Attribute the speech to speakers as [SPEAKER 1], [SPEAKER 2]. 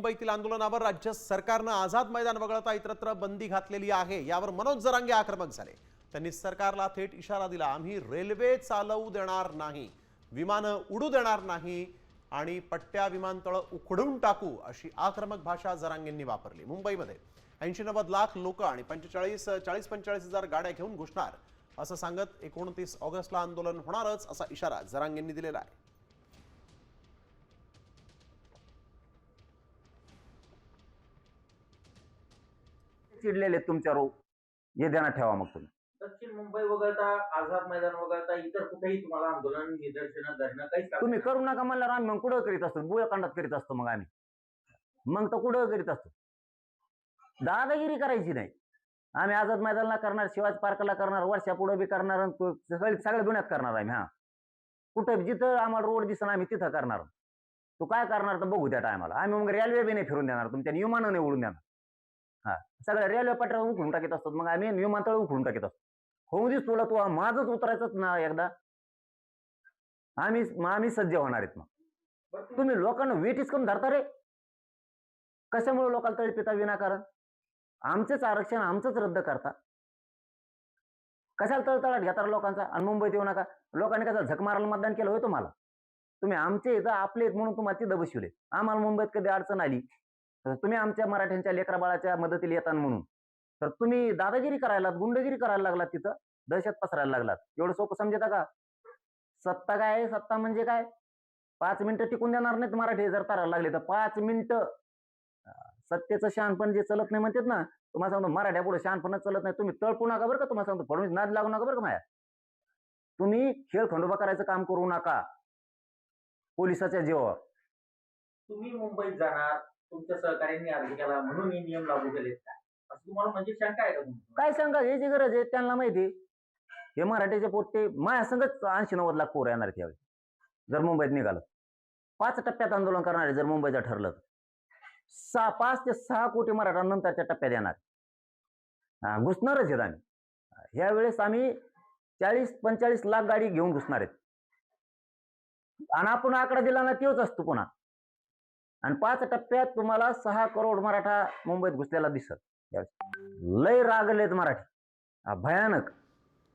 [SPEAKER 1] मुंबईतील आंदोलनावर राज्य सरकारनं आझाद मैदान वगळता इतरत्र बंदी घातलेली आहे। यावर मनोज जरांगे आक्रमक झाले। त्यांनी सरकारला थेट इशारा दिला, आम्ही रेल्वे चालवू देणार नाही, विमानं उडू देणार नाही आणि पट्ट्या विमानतळ उखडून टाकू, अशी आक्रमक भाषा जरांगेंनी वापरली। मुंबईमध्ये 80-90 लाख लोक आणि 40-45 हजार गाड्या घेऊन घुसणार असं सांगत 29 ऑगस्टला आंदोलन होणारच असा इशारा जरांगेंनी दिलेला आहे।
[SPEAKER 2] चिडलेले तुमच्यावर हे ध्यानात ठेवा। मग तुम्ही
[SPEAKER 3] दक्षिण मुंबई वगळता, आझाद मैदान वगळता इतर कुठेही तुम्हाला आंदोलन, निदर्शनं, धरणं काहीच
[SPEAKER 2] तुम्ही करू नका म्हणल्यावर आम्ही मग कुठं करीत असतो, बुळकांडात करीत असतो। मग आम्ही मग तर कुठं करीत असतो, दादागिरी करायची नाही। आम्ही आझाद मैदानला करणार, शिवाजी पार्कला करणार, वर्षा पुढे बी करणार, सगळ्या दुनियात करणार आम्ही। हा, कुठं जिथं आम्हाला रोड दिसणार आम्ही तिथं करणार। तू काय करणार तर बघू त्या टायमाला। आम्ही मग रेल्वे बी नाही फिरून देणार, तुमच्या विमानं नाही उडून देणार। हा, सगळ्या रेल्वे पटऱ्या उखडून टाकीत असतात, मग आम्ही विमानतळ उखडून टाकीत असतो। होऊ दिस तुला, तू माझंच उतरायचंच ना एकदा, आम्ही सज्ज होणार आहेत। मग तुम्ही लोकांना वेटीस करून धरता रे, कशामुळे लोकांना तळपिता विनाकारण? आमचंच आरक्षण आमचंच रद्द करता, कशाला तळतळाट घेता लोकांचा? आणि मुंबईत येऊ नका, लोकांनी कशाला झक मारायला मतदान केलं होय तुम्हाला? तुम्ही आमचे इथं आपले म्हणून तुम्हाला तिथं बसवले। आम्हाला मुंबईत कधी अडचण आली तर तुम्ही आमच्या मराठ्यांच्या लेकरा बाळाच्या मदतीला येतात म्हणून तर तुम्ही दादागिरी करायला, गुंडगिरी करायला लागलात, तिथं दहशत पसरायला लागलात। एवढं सोपं समजता का? सत्ता काय आहे? सत्ता म्हणजे काय? 5 मिनिटं टिकून देणार नाहीत मराठी जर तारायला लागले तर 5 मिनिटं। सत्तेचं शहाणपण जे चलत नाही म्हणतात ना, तुम्हाला सांगतो मराठ्या पुढे शहाणपणच चलत नाही। तुम्ही तळपू नका बरं का, तुम्हाला सांगतो फडणवीस नाद लागू नका बरं का माया। तुम्ही खेळ खंडोबा करायचं काम करू नका पोलिसाच्या जीवावर।
[SPEAKER 3] तुम्ही मुंबईत जाणार, तुमच्या सहकार्यांनी अर्ज केला म्हणून हे नियम लागू केलेत का, असं तुम्हाला म्हणजे शंका आहे का तुमची?
[SPEAKER 2] काय शंका? याची गरज आहे, त्यांना माहिती हे मराठीचे पोट्टे माया संगच 80-90 लाख पोरं येणार त्यावेळी जर मुंबईत निघालं। 5 टप्प्यात आंदोलन करणार आहे जर मुंबईचं ठरलं तर। 5 ते 6 कोटी मराठा नंतरच्या टप्प्यात येणार, घुसणारच आहेत आम्ही। ह्यावेळेस आम्ही 40-45 लाख गाडी घेऊन घुसणार आहेत आणि आपण आकडा दिला ना तोच असतो पुन्हा। आणि 5 टप्प्यात तुम्हाला 6 करोड मराठा मुंबईत घुसलेला दिसत। लय रागलेत मराठी, भयानक।